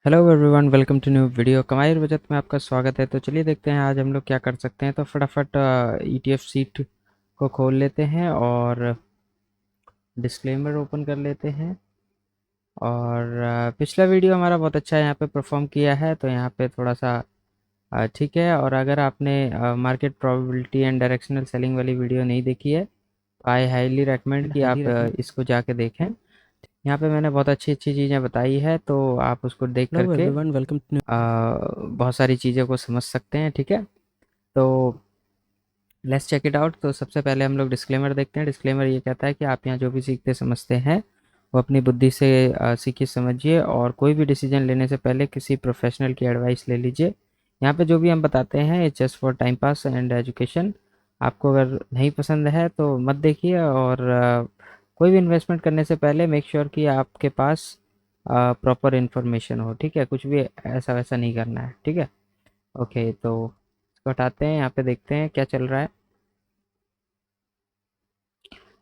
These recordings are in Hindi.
Hello everyone, welcome to new video. कमाई और बचत में आपका स्वागत है। तो चलिए देखते हैं आज हम लोग क्या कर सकते हैं। तो फटाफट ETF सीट को खोल लेते हैं और डिस्क्लेमर ओपन कर लेते हैं। और पिछला वीडियो हमारा बहुत अच्छा यहाँ पे परफॉर्म किया है, तो यहाँ पे थोड़ा सा ठीक है। और अगर आपने market probability and directional selling वाली वीडियो नहीं देखी है तो आई हाईली रेकमेंड कि आप इसको जाके देखें। यहाँ पे मैंने बहुत अच्छी अच्छी चीज़ें बताई है, तो आप उसको देख हेलो करके एवरीवन, वेलकम टू बहुत सारी चीज़ों को समझ सकते हैं। ठीक है, तो लेट्स चेक इट आउट। तो सबसे पहले हम लोग डिस्क्लेमर देखते हैं। डिस्क्लेमर ये कहता है कि आप यहाँ जो भी सीखते समझते हैं वो अपनी बुद्धि से सीखिए समझिए, और कोई भी डिसीजन लेने से पहले किसी प्रोफेशनल की एडवाइस ले लीजिए। यहाँ पे जो भी हम बताते हैं it's just for time pass and education. आपको अगर नहीं पसंद है तो मत देखिए। और कोई भी इन्वेस्टमेंट करने से पहले मेक श्योर कि आपके पास प्रॉपर इन्फॉर्मेशन हो। ठीक है, कुछ भी ऐसा वैसा नहीं करना है। ठीक है, ओके। तो इसको हटाते हैं, यहाँ पे देखते हैं क्या चल रहा है।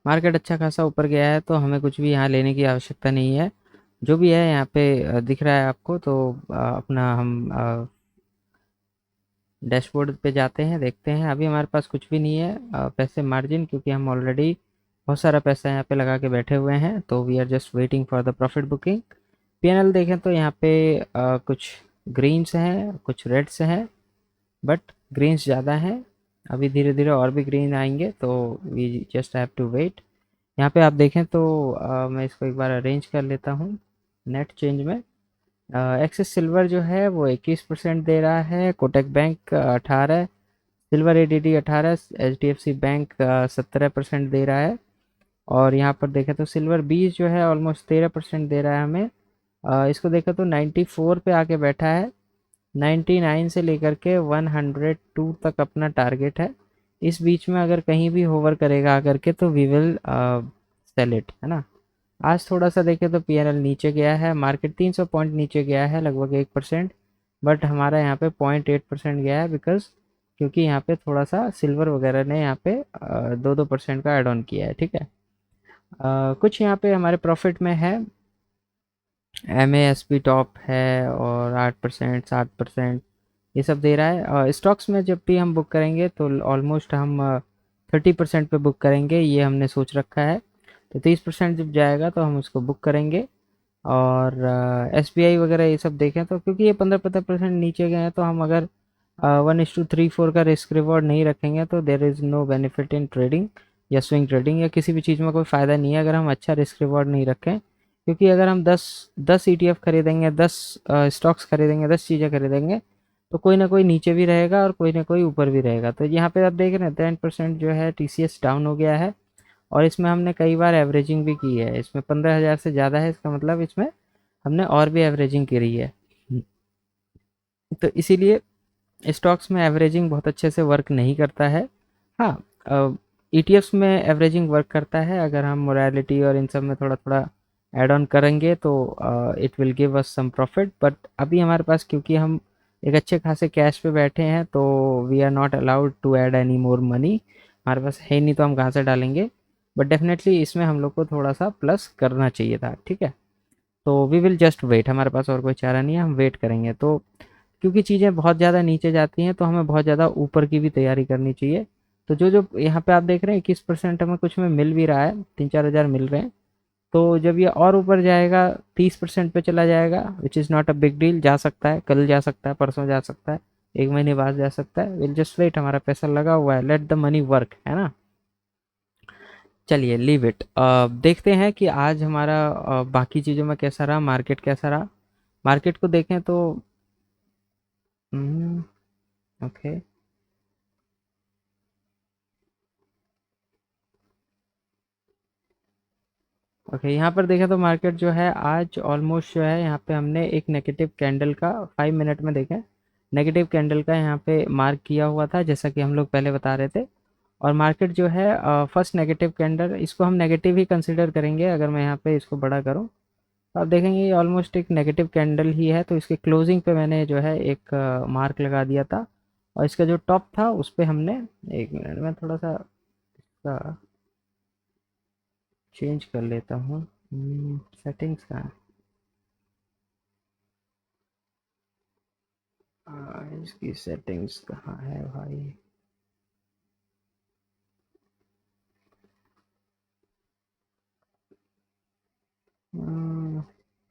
मार्केट अच्छा खासा ऊपर गया है, तो हमें कुछ भी यहाँ लेने की आवश्यकता नहीं है। जो भी है यहाँ पे दिख रहा है आपको, तो अपना हम डैशबोर्ड पे जाते हैं, देखते हैं। अभी हमारे पास कुछ भी नहीं है पैसे मार्जिन, क्योंकि हम ऑलरेडी बहुत सारा पैसा यहाँ पे लगा के बैठे हुए हैं। तो we are just waiting for the profit booking. PNL देखें तो यहाँ पे कुछ ग्रीन्स हैं, कुछ रेड्स हैं, बट ग्रीन्स ज़्यादा हैं। अभी धीरे धीरे और भी ग्रीन आएंगे, तो we just have to wait. यहाँ पे आप देखें तो मैं इसको एक बार अरेंज कर लेता हूँ नेट चेंज में। एक्सिस सिल्वर जो है वो 21% दे रहा है, Kotak bank 18, silver ADD 18, HDFC bank 17% दे रहा है। और यहाँ पर देखें तो सिल्वर 20 जो है ऑलमोस्ट 13% दे रहा है हमें। इसको देखें तो 94 पे आके बैठा है। 99 से लेकर के 102 तक अपना टारगेट है। इस बीच में अगर कहीं भी होवर करेगा आकर के तो वी विल सेल इट, है ना। आज थोड़ा सा देखें तो पीएनएल नीचे गया है, मार्केट 300 पॉइंट नीचे गया है, लगभग 1%। बट हमारा यहाँ पे 0.8% गया है, बिकॉज क्योंकि यहाँ पे थोड़ा सा सिल्वर वगैरह ने यहाँ पे 2-2% का एड ऑन किया है। ठीक है, कुछ यहाँ पे हमारे प्रॉफिट में है। MASP टॉप है और 8%, 7% ये सब दे रहा है। स्टॉक्स में जब भी हम बुक करेंगे तो ऑलमोस्ट हम 30% पे बुक करेंगे, ये हमने सोच रखा है। तो 30% जब जाएगा तो हम उसको बुक करेंगे। और SBI वगैरह ये सब देखें तो क्योंकि ये 15-15% नीचे गए हैं, तो हम अगर 1:3-4 का रिस्क रिवॉर्ड नहीं रखेंगे तो there is no benefit in trading या स्विंग ट्रेडिंग या किसी भी चीज़ में कोई फ़ायदा नहीं है अगर हम अच्छा रिस्क रिवॉर्ड नहीं रखें। क्योंकि अगर हम 10 ETF खरीदेंगे, 10 स्टॉक्स खरीदेंगे, 10 चीज़ें खरीदेंगे, तो कोई ना कोई नीचे भी रहेगा और कोई ना कोई ऊपर भी रहेगा। तो यहाँ पे आप देख रहे हैं 10% जो है TCS डाउन हो गया है। और इसमें हमने कई बार एवरेजिंग भी की है, इसमें 15,000 से ज़्यादा है, इसका मतलब इसमें हमने और भी एवरेजिंग करी है। तो इसीलिए स्टॉक्स में एवरेजिंग बहुत अच्छे से वर्क नहीं करता है। हाँ, ETFs में एवरेजिंग वर्क करता है। अगर हम मोरालिटी और इन सब में थोड़ा थोड़ा ऐड ऑन करेंगे तो it will give us some profit. But अभी हमारे पास क्योंकि हम एक अच्छे खासे कैश पे बैठे हैं, तो we are not allowed to add any more money. हमारे पास है नहीं तो हम कहाँ से डालेंगे। बट डेफिनेटली इसमें हम लोग को थोड़ा सा प्लस करना चाहिए था। ठीक है, तो वी विल जस्ट वेट, हमारे पास और कोई चारा नहीं है, हम वेट करेंगे। तो क्योंकि चीज़ें बहुत ज़्यादा नीचे जाती हैं तो हमें बहुत ज़्यादा ऊपर की भी तैयारी करनी चाहिए। तो जो जो यहाँ पे आप देख रहे हैं 21% हमें कुछ में मिल भी रहा है, 3-4 हज़ार मिल रहे हैं। तो जब ये और ऊपर जाएगा 30% पे चला जाएगा, which is not a big deal. जा सकता है, कल जा सकता है, परसों जा सकता है, 1 महीने बाद जा सकता है। विल जस्ट वेट, हमारा पैसा लगा हुआ है, लेट द मनी वर्क, है ना। चलिए लीव इट। देखते हैं कि आज हमारा बाकी चीज़ों में कैसा रहा, मार्केट कैसा रहा। मार्केट को देखें तो ओके, ओके। यहाँ पर देखें तो मार्केट जो है आज ऑलमोस्ट जो है यहाँ पे हमने एक नेगेटिव कैंडल का 5 मिनट में देखें, नेगेटिव कैंडल का यहाँ पे मार्क किया हुआ था, जैसा कि हम लोग पहले बता रहे थे। और मार्केट जो है फर्स्ट नेगेटिव कैंडल, इसको हम नेगेटिव ही कंसिडर करेंगे। अगर मैं यहाँ पे इसको बड़ा करूँ तो आप देखेंगे ये ऑलमोस्ट एक नेगेटिव कैंडल ही है। तो इसके क्लोजिंग पे मैंने जो है एक मार्क लगा दिया था। और इसका जो टॉप था उस पर हमने, 1 मिनट में थोड़ा सा इसका चेंज कर लेता हूँ। सेटिंग्स का इसकी सेटिंग्स कहाँ है भाई?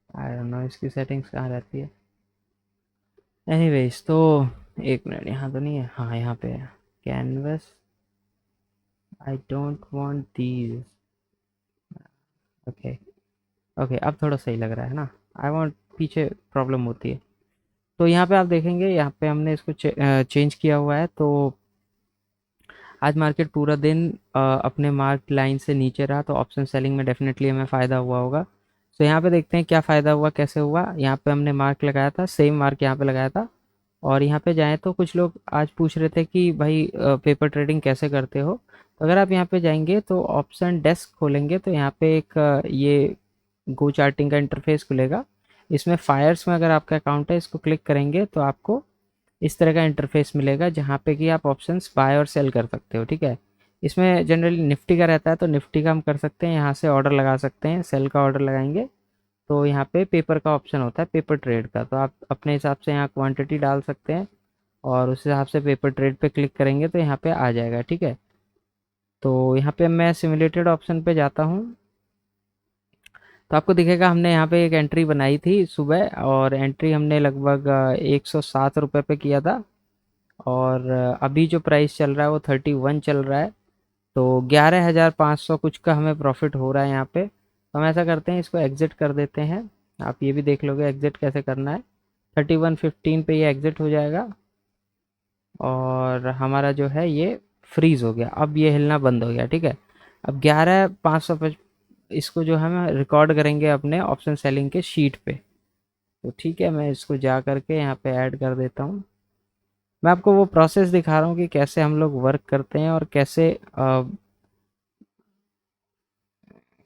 आई डोंट नो इसकी सेटिंग्स कहाँ रहती है। एनीवेज तो एक मिनट, यहाँ तो नहीं है, हाँ यहाँ पे है। Canvas, I don't want these. Okay, okay अब थोड़ा सही लग रहा है ना। आई वांट, पीछे प्रॉब्लम होती है। तो यहाँ पे आप देखेंगे, यहाँ पे हमने इसको चेंज किया हुआ है। तो आज मार्केट पूरा दिन अपने मार्क लाइन से नीचे रहा, तो ऑप्शन सेलिंग में डेफिनेटली हमें फ़ायदा हुआ होगा। तो यहाँ पे देखते हैं क्या फ़ायदा हुआ, कैसे हुआ। यहाँ पे हमने मार्क लगाया था, सेम मार्क यहाँ पे लगाया था। और यहाँ पे जाएँ तो कुछ लोग आज पूछ रहे थे कि भाई पेपर ट्रेडिंग कैसे करते हो। तो अगर आप यहाँ पे जाएंगे तो ऑप्शन डेस्क खोलेंगे, तो यहाँ पे एक ये गो चार्टिंग का इंटरफेस खुलेगा। इसमें फायर्स में अगर आपका अकाउंट है, इसको क्लिक करेंगे तो आपको इस तरह का इंटरफेस मिलेगा, जहाँ पे कि आप ऑप्शंस बाय और सेल कर सकते हो। ठीक है, इसमें जनरली निफ्टी का रहता है, तो निफ्टी का हम कर सकते हैं, यहाँ से ऑर्डर लगा सकते हैं। सेल का ऑर्डर लगाएंगे तो यहाँ पे पेपर का ऑप्शन होता है, पेपर ट्रेड का, तो आप अपने हिसाब से यहाँ क्वांटिटी डाल सकते हैं और उस हिसाब से पेपर ट्रेड पे क्लिक करेंगे तो यहाँ पे आ जाएगा। ठीक है, तो यहाँ पे मैं सिमुलेटेड ऑप्शन पे जाता हूँ, तो आपको दिखेगा हमने यहाँ पे एक एंट्री बनाई थी सुबह, और एंट्री हमने लगभग 107 रुपये पे किया था। और अभी जो प्राइस चल रहा है वो 31 चल रहा है। तो 11,500 कुछ का हमें प्रॉफिट हो रहा है यहाँ पे। तो हम ऐसा करते हैं, इसको एग्ज़िट कर देते हैं। आप ये भी देख लोगे एग्ज़िट कैसे करना है। 31.15 पे ये एग्ज़िट हो जाएगा और हमारा जो है ये फ्रीज़ हो गया, अब ये हिलना बंद हो गया। ठीक है, अब 11,500 पे इसको जो है हम रिकॉर्ड करेंगे अपने ऑप्शन सेलिंग के शीट पे। तो ठीक है, मैं इसको जा करके यहाँ पे ऐड कर देता हूँ। मैं आपको वो प्रोसेस दिखा रहा हूँ कि कैसे हम लोग वर्क करते हैं और कैसे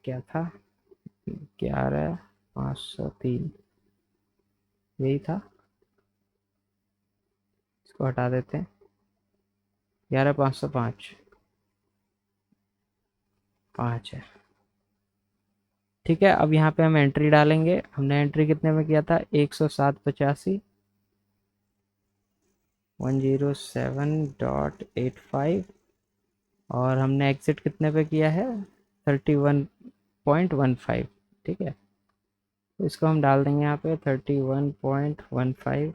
क्या था, 11,503 यही था। इसको हटा देते हैं, 11,505 5 है। ठीक है, अब यहाँ पे हम एंट्री डालेंगे। हमने एंट्री कितने में किया था, 107.85, 107.85। और हमने एग्जिट कितने पे किया है, 31.15। ठीक है, तो इसको हम डाल देंगे यहाँ पे 31.15।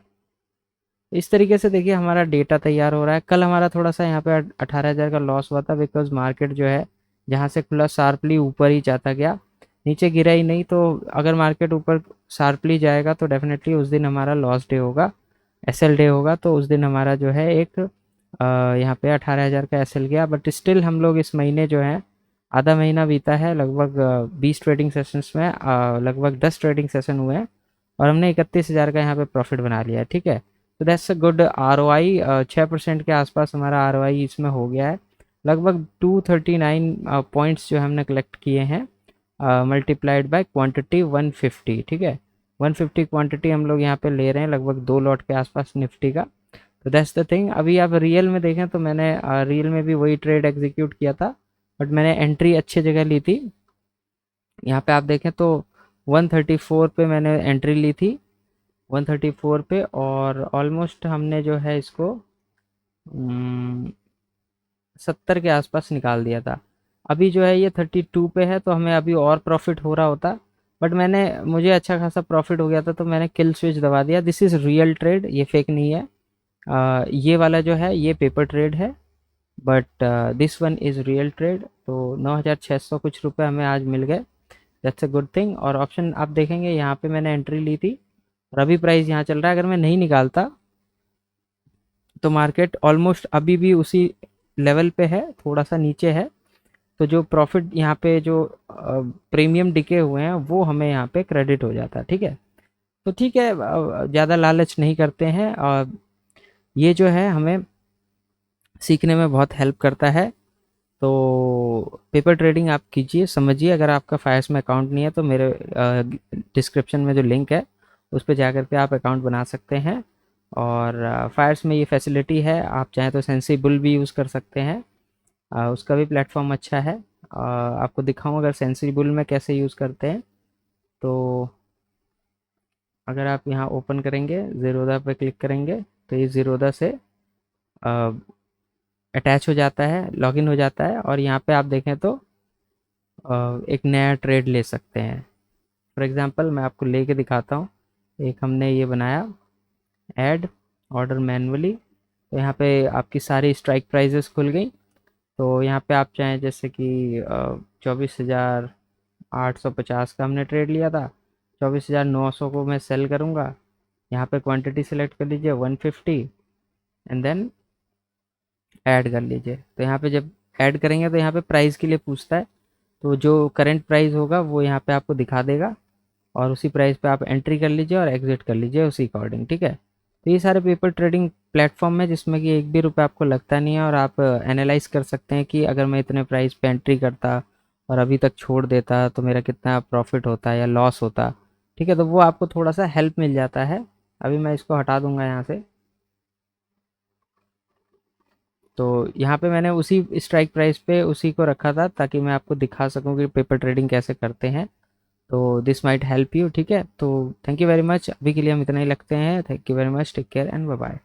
इस तरीके से देखिए हमारा डेटा तैयार हो रहा है। कल हमारा थोड़ा सा यहाँ पे 18,000 का लॉस हुआ था, बिकॉज मार्केट जो है जहाँ से खुला शार्पली ऊपर ही जाता गया, नीचे गिरा ही नहीं। तो अगर मार्केट ऊपर शार्पली जाएगा तो डेफिनेटली उस दिन हमारा लॉस डे होगा, एसएल डे होगा। तो उस दिन हमारा जो है एक यहाँ पे 18,000 का एसएल गया। बट स्टिल हम लोग इस महीने जो है, आधा महीना बीता है, लगभग 20 ट्रेडिंग सेशंस में लगभग 10 ट्रेडिंग सेशन हुए हैं और हमने 31,000 का यहाँ पे प्रॉफिट बना लिया है। ठीक है, तो that's a good R O I. 6% के आसपास हमारा आर ओ आई इसमें हो गया है। लगभग 239 पॉइंट्स जो हमने कलेक्ट किए हैं, मल्टीप्लाइड बाय क्वांटिटी 150। ठीक है, 150 क्वांटिटी हम लोग यहाँ पे ले रहे हैं, लगभग 2 लॉट के आसपास निफ्टी का। तो दैट्स द थिंग। अभी आप रियल में देखें तो मैंने रियल में भी वही ट्रेड एग्जीक्यूट किया था, बट मैंने एंट्री अच्छी जगह ली थी। यहाँ पे आप देखें तो 134 पे मैंने एंट्री ली थी, 134 पे, और ऑलमोस्ट हमने जो है इसको 70 के आसपास निकाल दिया था। अभी जो है ये 32 पे है, तो हमें अभी और प्रॉफिट हो रहा होता, बट मैंने, मुझे अच्छा खासा प्रॉफिट हो गया था तो मैंने किल स्विच दबा दिया। दिस इज़ रियल ट्रेड, ये फेक नहीं है। ये वाला जो है ये पेपर ट्रेड है, but this one is real trade. तो 9,600 कुछ रुपए हमें आज मिल गए, दैट्स अ गुड थिंग। और ऑप्शन आप देखेंगे यहाँ पे मैंने एंट्री ली थी और अभी प्राइस यहाँ चल रहा है। अगर मैं नहीं निकालता तो मार्केट ऑलमोस्ट अभी भी उसी लेवल पे है, थोड़ा सा नीचे है। तो जो प्रॉफिट यहाँ पे जो प्रीमियम डिके हुए हैं वो हमें यहाँ पे क्रेडिट हो जाता है। ठीक है, तो ठीक है, ज़्यादा लालच नहीं करते हैं। और ये जो है हमें सीखने में बहुत हेल्प करता है। तो पेपर ट्रेडिंग आप कीजिए, समझिए। अगर आपका फायर्स में अकाउंट नहीं है तो मेरे डिस्क्रिप्शन में जो लिंक है उस पर जा करके आप अकाउंट बना सकते हैं। और फायर्स में ये फैसिलिटी है, आप चाहें तो सेंसिबल भी यूज़ कर सकते हैं, उसका भी प्लेटफॉर्म अच्छा है। आपको दिखाऊं अगर सेंसिबल में कैसे यूज़ करते हैं। तो अगर आप यहाँ ओपन करेंगे, ज़ीरोधा पे क्लिक करेंगे तो ये ज़ीरोधा से अटैच हो जाता है, लॉगिन हो जाता है और यहाँ पे आप देखें तो एक नया ट्रेड ले सकते हैं। फॉर एग्जांपल मैं आपको लेके दिखाता हूँ। एक हमने ये बनाया ऐड ऑर्डर मैनुअली, तो यहाँ पे आपकी सारी स्ट्राइक प्राइजेस खुल गई। तो यहाँ पे आप चाहें जैसे कि 24,850 का हमने ट्रेड लिया था, 24,900 को मैं सेल करूँगा। यहाँ पे क्वांटिटी सेलेक्ट कर लीजिए 150 एंड देन ऐड कर लीजिए। तो यहाँ पे जब ऐड करेंगे तो यहाँ पे प्राइस के लिए पूछता है, तो जो करंट प्राइस होगा वो यहाँ पे आपको दिखा देगा और उसी प्राइस पे आप एंट्री कर लीजिए और एग्जिट कर लीजिए उसी अकॉर्डिंग, ठीक है। तो ये सारे पेपर ट्रेडिंग प्लेटफॉर्म है जिसमें कि एक भी रुपये आपको लगता नहीं है और आप एनालाइज कर सकते हैं कि अगर मैं इतने प्राइस पे एंट्री करता और अभी तक छोड़ देता तो मेरा कितना प्रॉफिट होता या लॉस होता, ठीक है। तो वो आपको थोड़ा सा हेल्प मिल जाता है। अभी मैं इसको हटा दूंगा यहाँ से। तो यहाँ पे मैंने उसी स्ट्राइक प्राइस पे उसी को रखा था ताकि मैं आपको दिखा सकूँ कि पेपर ट्रेडिंग कैसे करते हैं। तो दिस माइट हेल्प यू, ठीक है। तो थैंक यू वेरी मच, अभी के लिए हम इतना ही लगते हैं। Thank you very much, take care and bye bye.